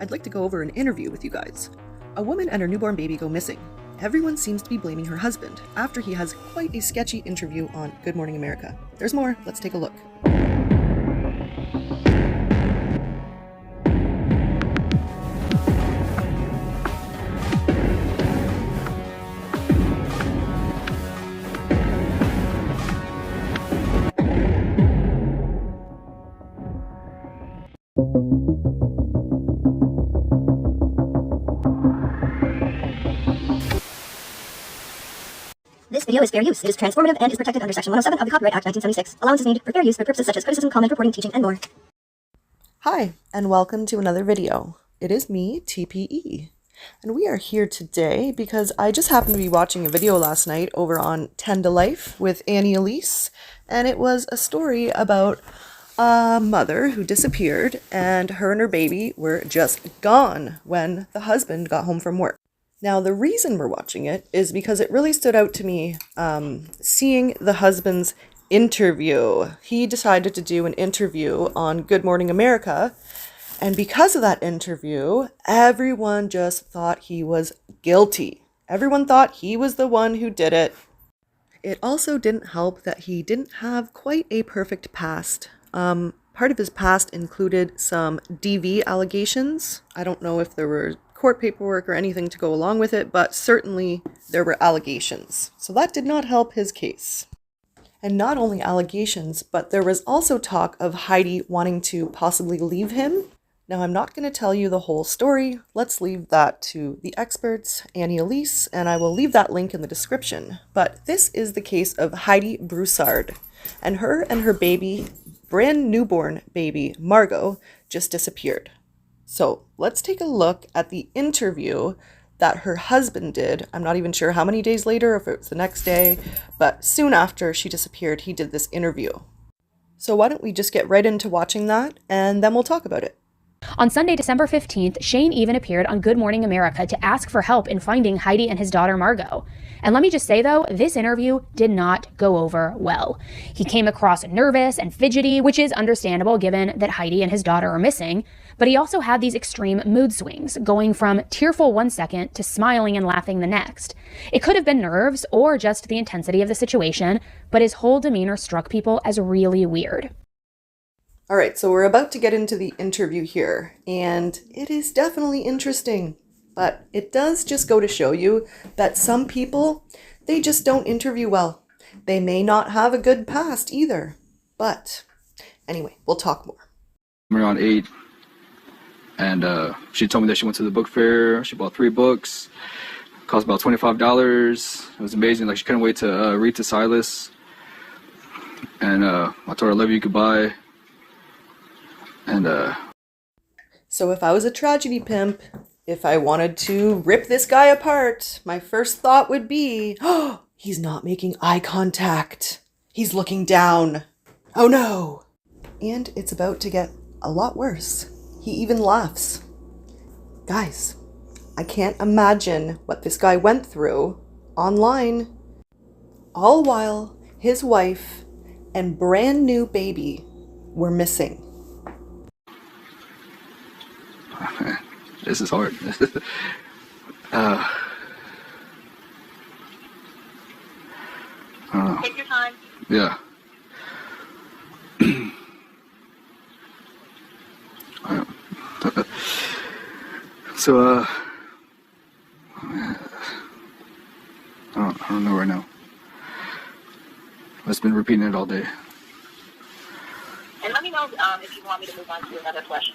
I'd like to go over an interview with you guys. A woman and her newborn baby go missing. Everyone seems to be blaming her husband after he has quite a sketchy interview on Good Morning America. There's more, let's take a look. This video is fair use. It is transformative and is protected under Section 107 of the Copyright Act 1976. Allowance is made for fair use for purposes such as criticism, comment, reporting, teaching, and more. Hi, and welcome to another video. It is me, TPE. And we are here today because I just happened to be watching a video last night over on 10 to Life with Annie Elise, and it was a story about a mother who disappeared, and her baby were just gone when the husband got home from work. Now, the reason we're watching it is because it really stood out to me seeing the husband's interview. He decided to do an interview on Good Morning America, and because of that interview, everyone just thought he was guilty. Everyone thought he was the one who did it. It also didn't help that he didn't have quite a perfect past. Part of his past included some DV allegations. I don't know if there were court paperwork or anything to go along with it, but certainly there were allegations. So that did not help his case. And not only allegations, but there was also talk of Heidi wanting to possibly leave him. Now, I'm not going to tell you the whole story. Let's leave that to the experts, Annie Elise, and I will leave that link in the description. But this is the case of Heidi Broussard, and her baby, brand newborn baby, Margot, just disappeared. So let's take a look at the interview that her husband did. I'm not even sure how many days later, if it was the next day, but soon after she disappeared, he did this interview. So why don't we just get right into watching that, and then we'll talk about it. On Sunday, December 15th, Shane even appeared on Good Morning America to ask for help in finding Heidi and his daughter Margot. And let me just say though, this interview did not go over well. He came across nervous and fidgety, which is understandable given that Heidi and his daughter are missing, but he also had these extreme mood swings, going from tearful one second to smiling and laughing the next. It could have been nerves or just the intensity of the situation, but his whole demeanor struck people as really weird. All right, so we're about to get into the interview here, and it is definitely interesting, but it does just go to show you that some people, they just don't interview well. They may not have a good past either, but anyway, we'll talk more. We're on 8, and she told me that she went to the book fair. She bought 3 books, cost about $25. It was amazing. Like, she couldn't wait to read to Silas, and I told her I love you, goodbye. And so if I was a tragedy pimp, if I wanted to rip this guy apart, my first thought would be, oh, he's not making eye contact. He's looking down. Oh no. And it's about to get a lot worse. He even laughs. Guys, I can't imagine what this guy went through online, all while his wife and brand new baby were missing. This is hard. I don't know. Take your time. Yeah. So, I don't know right now. I've just been repeating it all day. And let me know if you want me to move on to another question.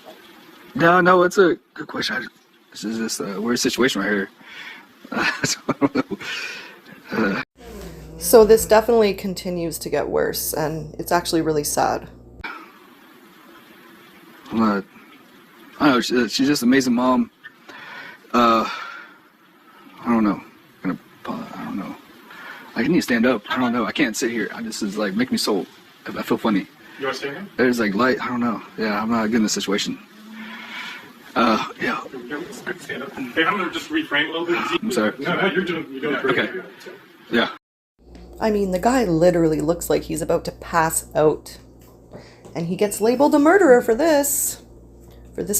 No, it's a good question. This is just a weird situation right here. So I don't know. So this definitely continues to get worse, and it's actually really sad. I don't know. She's just an amazing mom. I don't know. I don't know. I need to stand up. I don't know. I can't sit here. This is like make me so. I feel funny. You want to stand here? There's like light. I don't know. Yeah, I'm not good in this situation. Yeah. Stand up. Hey, I'm gonna just reframe a little bit. I'm sorry. No, you're doing pretty Okay. good. Yeah. I mean, the guy literally looks like he's about to pass out. And he gets labeled a murderer for this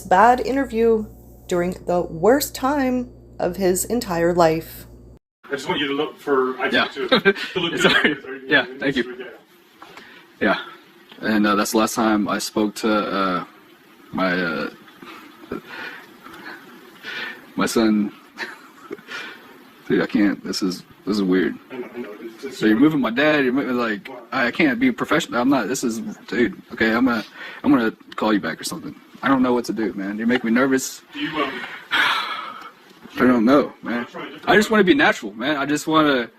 bad interview. during the worst time of his entire life. I just want you to look for. Yeah. To look Sorry. good. Yeah, thank you. Yeah, and that's the last time I spoke to my my son. Dude, I can't. This is weird. I know. So you're moving my dad. You're moving, like, I can't be professional. I'm not. This is, dude. Okay, I'm gonna call you back or something. I don't know what to do, man. You make me nervous. Do you, I don't know, man. I just want to be natural, man. I just want to,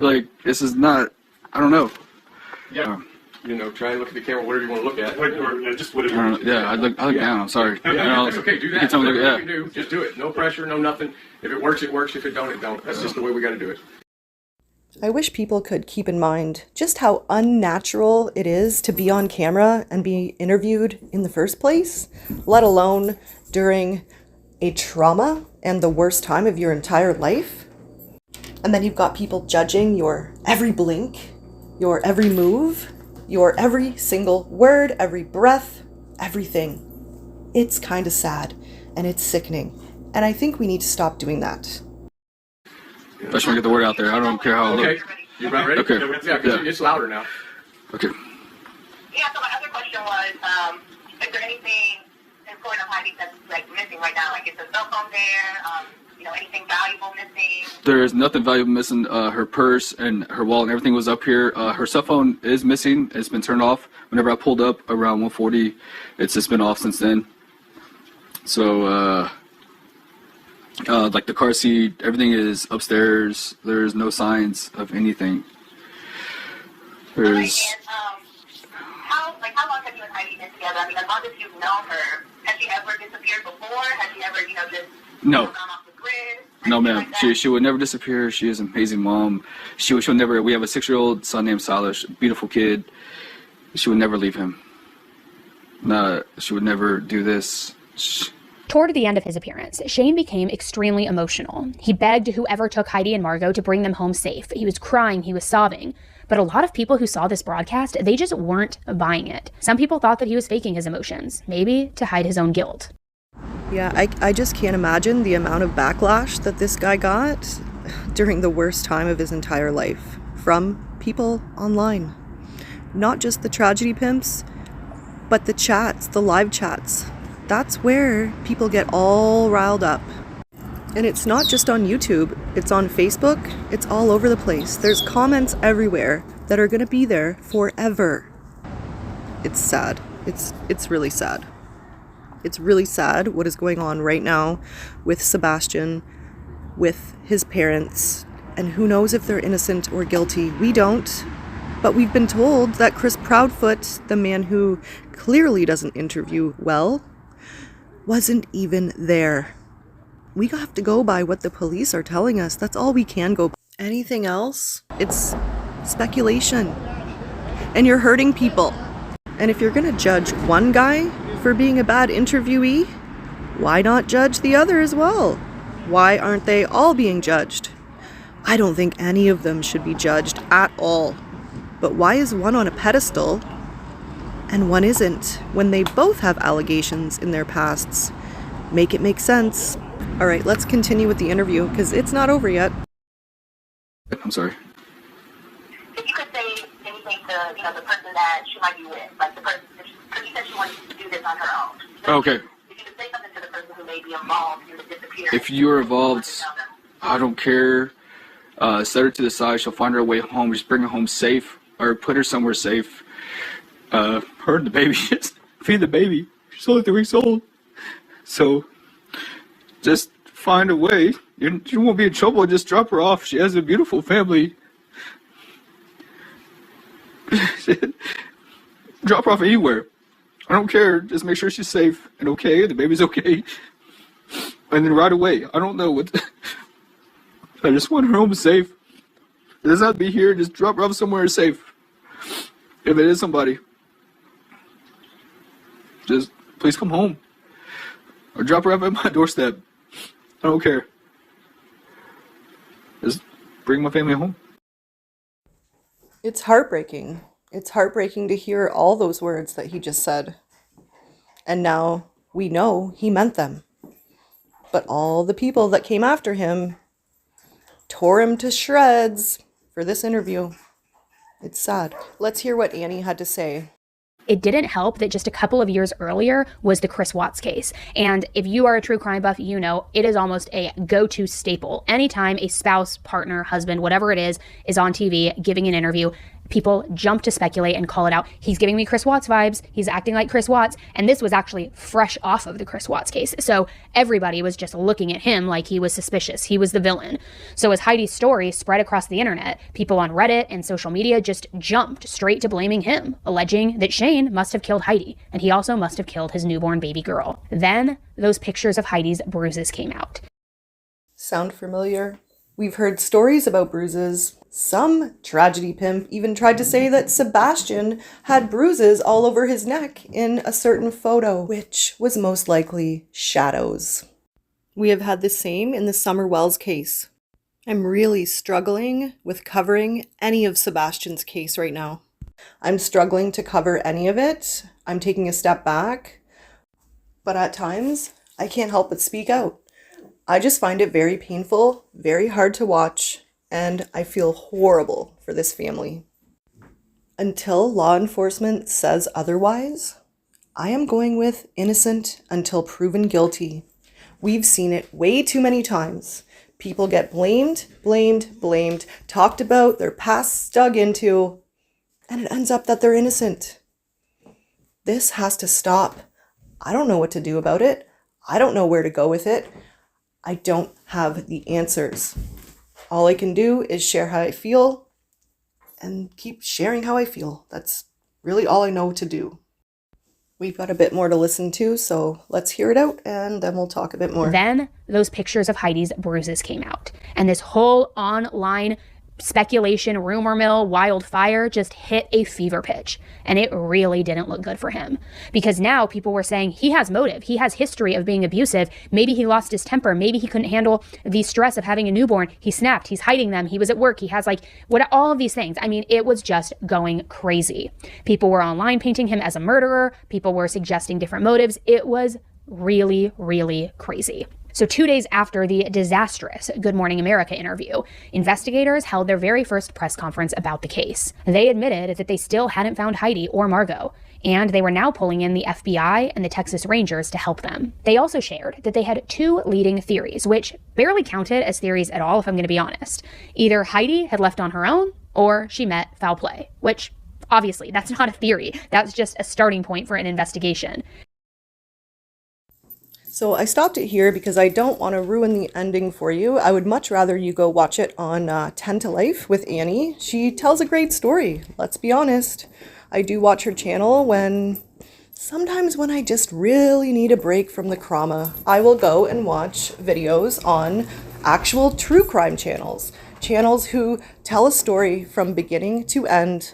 like, this is not. I don't know. Yeah. Try and look at the camera, whatever you want to look at. just whatever. I look down. I'm sorry. That's okay. Do that. You tell me, Whatever you can do, just do it. No pressure, no nothing. If it works, it works. If it don't, it don't. That's just the way we got to do it. I wish people could keep in mind just how unnatural it is to be on camera and be interviewed in the first place, let alone during a trauma and the worst time of your entire life. And then you've got people judging your every blink, your every move, your every single word, every breath, everything. It's kind of sad and it's sickening. And I think we need to stop doing that. I just want to get the word out there. I don't care how I look. Okay. You about ready? Okay. Yeah, because it's louder now. Okay. Yeah, so my other question was, is there anything important of Heidi that's like missing right now? Like, is the cell phone there? Anything valuable missing? There is nothing valuable missing. Her purse and her wallet and everything was up here. Her cell phone is missing. It's been turned off. Whenever I pulled up around 1:40, it's just been off since then. So, like the car seat, everything is upstairs. There's no signs of anything. There's. Okay, and how long have you and Heidi been together? I mean, as long as you've known her, has she ever disappeared before? Has she ever, just No. gone off the grid? No, ma'am. Like She would never disappear. She is an amazing mom. She'll never. We have a 6-year-old son named Silas, beautiful kid. She would never leave him. No, she would never do this. Toward the end of his appearance, Shane became extremely emotional. He begged whoever took Heidi and Margot to bring them home safe. He was crying, he was sobbing. But a lot of people who saw this broadcast, they just weren't buying it. Some people thought that he was faking his emotions, maybe to hide his own guilt. Yeah, I just can't imagine the amount of backlash that this guy got during the worst time of his entire life from people online. Not just the tragedy pimps, but the chats, the live chats. That's where people get all riled up. And it's not just on YouTube, it's on Facebook, it's all over the place. There's comments everywhere that are gonna be there forever. It's sad. It's really sad. It's really sad what is going on right now with Sebastian, with his parents, and who knows if they're innocent or guilty. We don't. But we've been told that Chris Proudfoot, the man who clearly doesn't interview well, wasn't even there. We have to go by what the police are telling us. That's all we can go by. Anything else? It's speculation. And you're hurting people. And if you're gonna judge one guy for being a bad interviewee, why not judge the other as well? Why aren't they all being judged? I don't think any of them should be judged at all. But why is one on a pedestal and one isn't when they both have allegations in their pasts? Make it make sense. All right, let's continue with the interview because it's not over yet. I'm sorry. If you could say anything to, the person that she might be with, like the person, because you said she wanted to do this on her own. So Okay. If you could say something to the person who may be involved in the disappearance. If you're involved, tell them. I don't care. Set her to the side. She'll find her way home. Just bring her home safe, or put her somewhere safe. Her and the baby. Just feed the baby. She's only 3 weeks old. So, just find a way. You won't be in trouble. Just drop her off. She has a beautiful family. Drop her off anywhere. I don't care. Just make sure she's safe and okay. The baby's okay. And then right away. I don't know what. I just want her home safe. It doesn't have to be here. Just drop her off somewhere safe. If it is somebody. Just please come home. Or drop her off at my doorstep. I don't care. Just bring my family home. It's heartbreaking. It's heartbreaking to hear all those words that he just said. And now we know he meant them. But all the people that came after him tore him to shreds for this interview. It's sad. Let's hear what Annie had to say. It didn't help that just a couple of years earlier was the Chris Watts case. And if you are a true crime buff, you know it is almost a go-to staple. Anytime a spouse, partner, husband, whatever it is on TV giving an interview, people jump to speculate and call it out. He's giving me Chris Watts vibes. He's acting like Chris Watts. And this was actually fresh off of the Chris Watts case. So everybody was just looking at him like he was suspicious. He was the villain. So as Heidi's story spread across the internet, people on Reddit and social media just jumped straight to blaming him, alleging that Shane must have killed Heidi. And he also must have killed his newborn baby girl. Then those pictures of Heidi's bruises came out. Sound familiar? We've heard stories about bruises. Some tragedy pimp even tried to say that Sebastian had bruises all over his neck in a certain photo, which was most likely shadows. We have had the same in the Summer Wells case. I'm really struggling with covering any of Sebastian's case right now. I'm struggling to cover any of it. I'm taking a step back, but at times I can't help but speak out. I just find it very painful, very hard to watch, and I feel horrible for this family. Until law enforcement says otherwise, I am going with innocent until proven guilty. We've seen it way too many times. People get blamed, talked about, their past dug into, and it ends up that they're innocent. This has to stop. I don't know what to do about it. I don't know where to go with it. I don't have the answers. All I can do is share how I feel and keep sharing how I feel. That's really all I know to do. We've got a bit more to listen to, so let's hear it out and then we'll talk a bit more. Then those pictures of Heidi's bruises came out. And this whole online speculation, rumor mill, wildfire just hit a fever pitch. And it really didn't look good for him. Because now people were saying he has motive. He has history of being abusive. Maybe he lost his temper. Maybe he couldn't handle the stress of having a newborn. He snapped. He's hiding them. He was at work. He has all of these things. I mean, it was just going crazy. People were online painting him as a murderer. People were suggesting different motives. It was really, really crazy. So 2 days after the disastrous Good Morning America interview, investigators held their very first press conference about the case. They admitted that they still hadn't found Heidi or Margot, and they were now pulling in the FBI and the Texas Rangers to help them. They also shared that they had two leading theories, which barely counted as theories at all, if I'm going to be honest. Either Heidi had left on her own, or she met foul play, which obviously that's not a theory. That's just a starting point for an investigation. So I stopped it here because I don't want to ruin the ending for you. I would much rather you go watch it on 10 to Life with Annie. She tells a great story, let's be honest. I do watch her channel sometimes when I just really need a break from the trauma. I will go and watch videos on actual true crime channels. Channels who tell a story from beginning to end.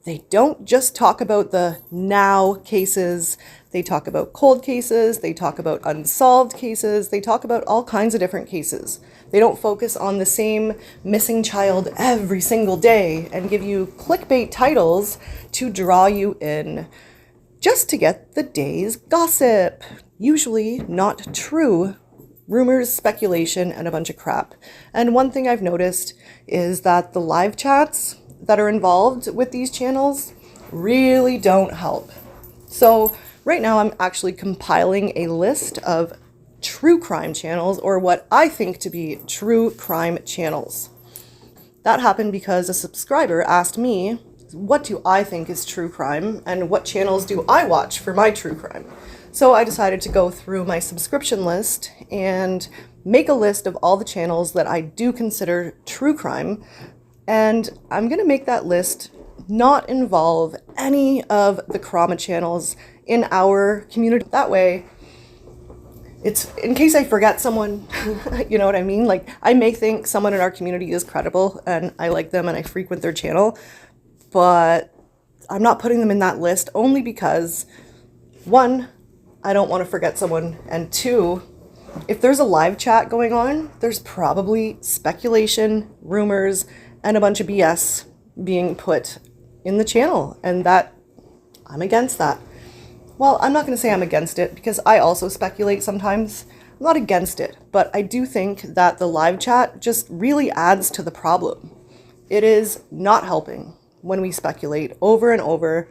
They don't just talk about the now cases. They talk about cold cases. They talk about unsolved cases. They talk about all kinds of different cases. They don't focus on the same missing child every single day and give you clickbait titles to draw you in just to get the day's gossip. Usually not true. Rumors, speculation, and a bunch of crap. And one thing I've noticed is that the live chats that are involved with these channels really don't help. So right now I'm actually compiling a list of true crime channels, or what I think to be true crime channels. That happened because a subscriber asked me, what do I think is true crime and what channels do I watch for my true crime? So I decided to go through my subscription list and make a list of all the channels that I do consider true crime. And I'm going to make that list not involve any of the trauma channels in our community. That way, it's in case I forget someone, you know what I mean? Like, I may think someone in our community is credible and I like them and I frequent their channel, but I'm not putting them in that list only because, one, I don't want to forget someone, and two, if there's a live chat going on, there's probably speculation, rumors, and a bunch of BS being put in the channel, and that I'm against that. Well, I'm not going to say I'm against it because I also speculate sometimes. I'm not against it, but I do think that the live chat just really adds to the problem. It is not helping when we speculate over and over.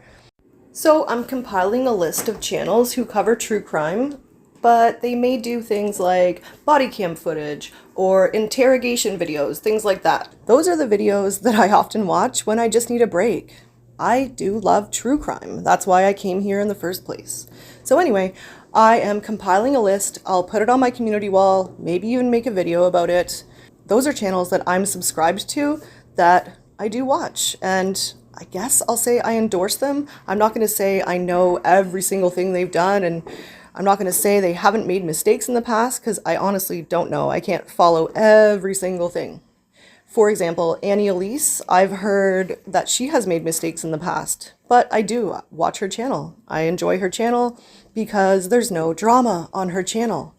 So I'm compiling a list of channels who cover true crime, but they may do things like body cam footage or interrogation videos, things like that. Those are the videos that I often watch when I just need a break. I do love true crime. That's why I came here in the first place. So anyway, I am compiling a list. I'll put it on my community wall, maybe even make a video about it. Those are channels that I'm subscribed to that I do watch, and I guess I'll say I endorse them. I'm not going to say I know every single thing they've done, and I'm not going to say they haven't made mistakes in the past, because I honestly don't know. I can't follow every single thing. For example, Annie Elise, I've heard that she has made mistakes in the past, but I do watch her channel. I enjoy her channel because there's no drama on her channel.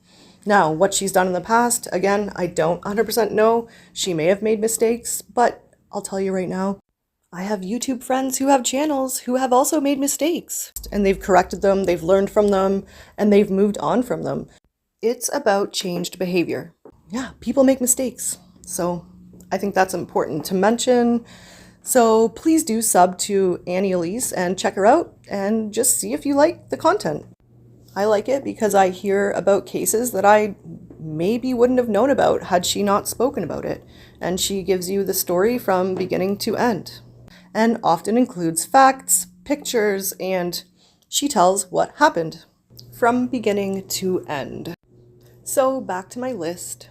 Now, what she's done in the past, again, I don't 100% know. She may have made mistakes, but I'll tell you right now, I have YouTube friends who have channels who have also made mistakes, and they've corrected them, they've learned from them, and they've moved on from them. It's about changed behavior. Yeah, people make mistakes, so I think that's important to mention. So please do sub to Annie Elise and check her out and just see if you like the content. I like it because I hear about cases that I maybe wouldn't have known about had she not spoken about it. And she gives you the story from beginning to end, and often includes facts, pictures, and she tells what happened from beginning to end. So back to my list.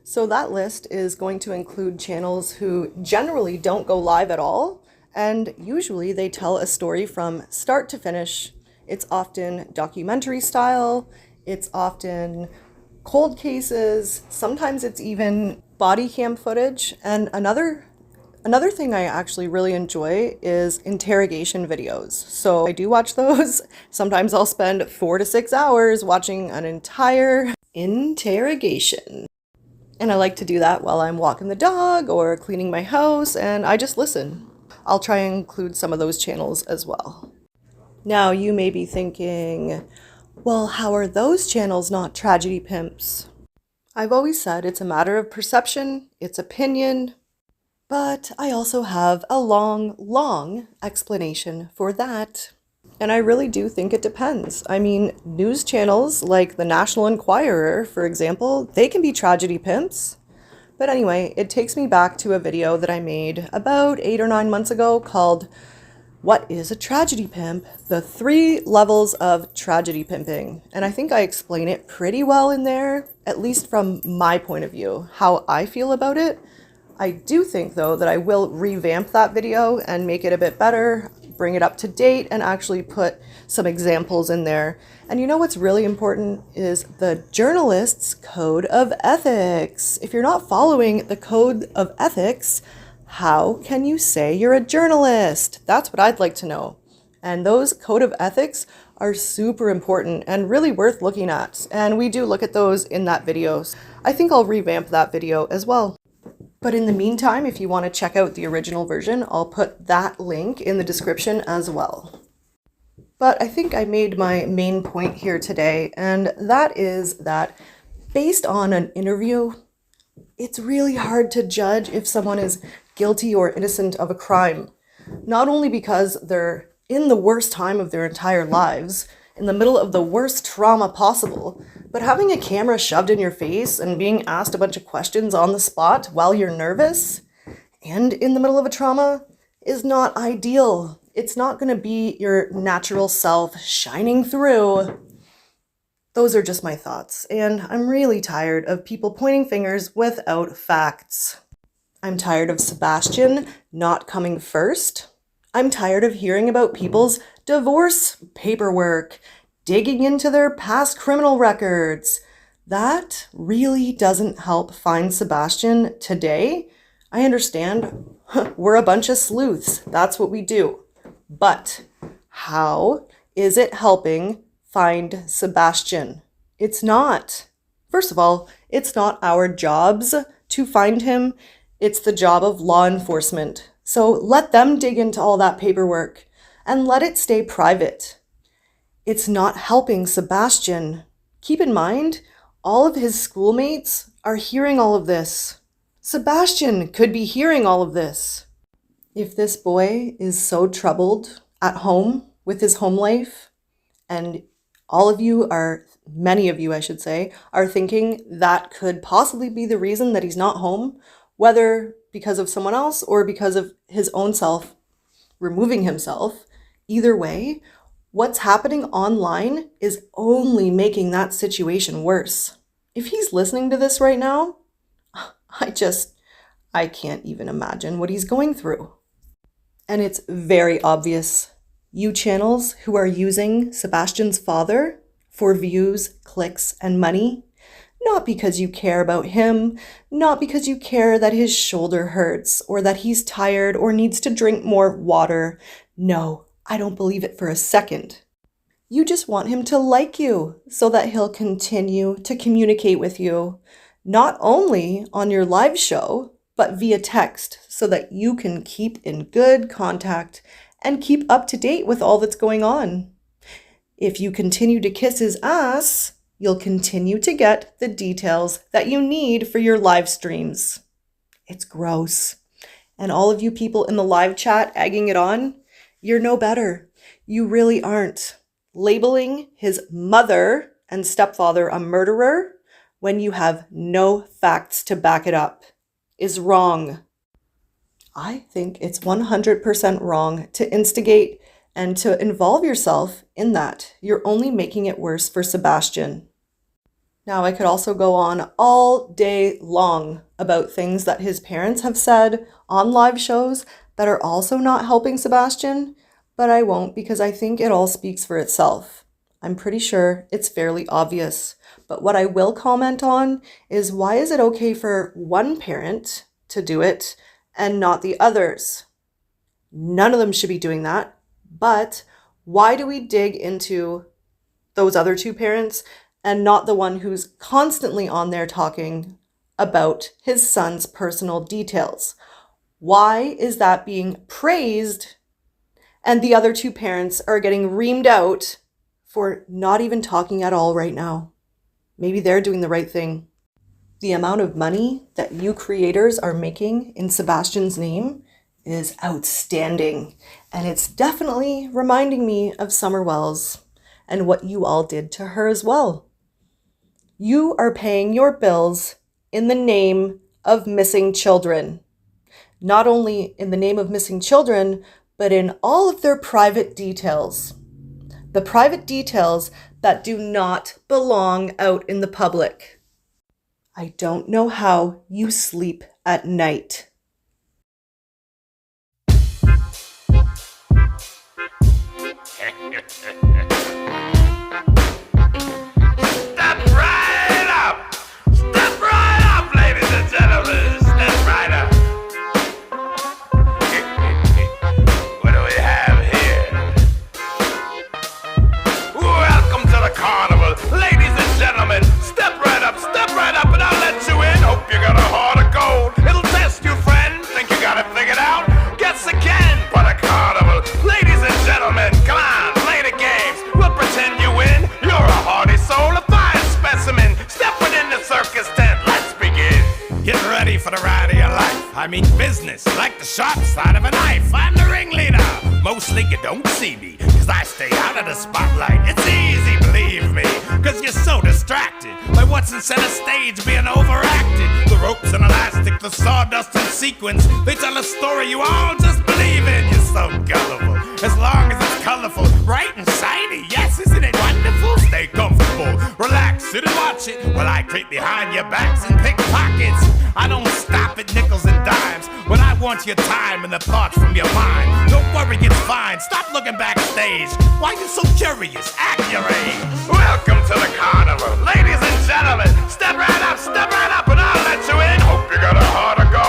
So that list is going to include channels who generally don't go live at all, and usually they tell a story from start to finish. It's often documentary style, it's often cold cases, sometimes it's even body cam footage. And another thing I actually really enjoy is interrogation videos. So I do watch those. Sometimes I'll spend 4 to 6 hours watching an entire interrogation. And I like to do that while I'm walking the dog or cleaning my house, and I just listen. I'll try and include some of those channels as well. Now you may be thinking, well, how are those channels not tragedy pimps? I've always said it's a matter of perception, it's opinion, but I also have a long explanation for that. And I really do think it depends. I mean, news channels like the National Enquirer, for example, they can be tragedy pimps. But anyway, it takes me back to a video that I made about 8 or 9 months ago called What is a Tragedy Pimp? The 3 levels of tragedy pimping. And I think I explain it pretty well in there, at least from my point of view, how I feel about it. I do think, though, that I will revamp that video and make it a bit better, bring it up to date, and actually put some examples in there. And you know what's really important is the journalist's code of ethics. If you're not following the code of ethics, how can you say you're a journalist? That's what I'd like to know. And those code of ethics are super important and really worth looking at. And we do look at those in that video. I think I'll revamp that video as well. But in the meantime, if you want to check out the original version, I'll put that link in the description as well. But I think I made my main point here today, and that is that based on an interview, it's really hard to judge if someone is guilty or innocent of a crime. Not only because they're in the worst time of their entire lives, in the middle of the worst trauma possible, but having a camera shoved in your face and being asked a bunch of questions on the spot while you're nervous and in the middle of a trauma is not ideal. It's not going to be your natural self shining through. Those are just my thoughts, and I'm really tired of people pointing fingers without facts. I'm tired of Sebastian not coming first. I'm tired of hearing about people's divorce paperwork, digging into their past criminal records. That really doesn't help find Sebastian today. I understand. We're a bunch of sleuths. That's what we do. But how is it helping find Sebastian? It's not. First of all, it's not our jobs to find him. It's the job of law enforcement. So let them dig into all that paperwork and let it stay private. It's not helping Sebastian. Keep in mind, all of his schoolmates are hearing all of this. Sebastian could be hearing all of this. If this boy is so troubled at home with his home life, and many of you, I should say, are thinking that could possibly be the reason that he's not home, whether because of someone else or because of his own self removing himself, either way, what's happening online is only making that situation worse. If he's listening to this right now, I can't even imagine what he's going through. And it's very obvious. You channels who are using Sebastian's father for views, clicks, and money, not because you care about him, not because you care that his shoulder hurts or that he's tired or needs to drink more water. No, I don't believe it for a second. You just want him to like you so that he'll continue to communicate with you, not only on your live show, but via text so that you can keep in good contact and keep up to date with all that's going on. If you continue to kiss his ass, you'll continue to get the details that you need for your live streams. It's gross. And all of you people in the live chat egging it on, you're no better. You really aren't. Labeling his mother and stepfather a murderer when you have no facts to back it up is wrong. I think it's 100% wrong to instigate and to involve yourself in that. You're only making it worse for Sebastian. Now, I could also go on all day long about things that his parents have said on live shows that are also not helping Sebastian, but I won't because I think it all speaks for itself. I'm pretty sure it's fairly obvious. But what I will comment on is, why is it okay for one parent to do it and not the others? None of them should be doing that. But why do we dig into those other two parents and not the one who's constantly on there talking about his son's personal details? Why is that being praised and the other two parents are getting reamed out for not even talking at all right now? Maybe they're doing the right thing. The amount of money that you creators are making in Sebastian's name is outstanding. And it's definitely reminding me of Summer Wells and what you all did to her as well. You are paying your bills in the name of missing children. Not only in the name of missing children, but in all of their private details. The private details that do not belong out in the public. I don't know how you sleep at night. Step right up! Step right up, ladies and gentlemen! Step right up! What do we have here? Welcome to the carnival, ladies and gentlemen! Step right up, and I'll let you in. Hope you got a heart of gold. It'll test you, friend. Think you got it figured out? Guess again. What a carnival, ladies and gentlemen! Come on, play the games. We'll pretend you win. You're a hardy soul, a fine specimen. Step within the circus tent. Let's begin. Get ready for the ride of your life. I mean business, like the sharp side of a knife. I'm the ringleader. Mostly you don't see me, cause I stay out of the spotlight. It's easy, believe me, cause you're so distracted by what's in center stage being overacted. The ropes and elastic, the sawdust and sequins, they tell a story you all just believe in. You're so gullible, as long as it's colorful, bright and shiny. Yes, isn't it wonderful? Stay comfortable, relax, sit and watch it while I creep behind your backs and pick pockets. I don't stop at nickels and dimes when I want your time and the thoughts from your mind. Don't worry, it's fine. Stop looking backstage. Why you so curious? Act your age. Welcome to the carnival, ladies and gentlemen. Step right up, and I'll let you in. Hope you got a heart of gold.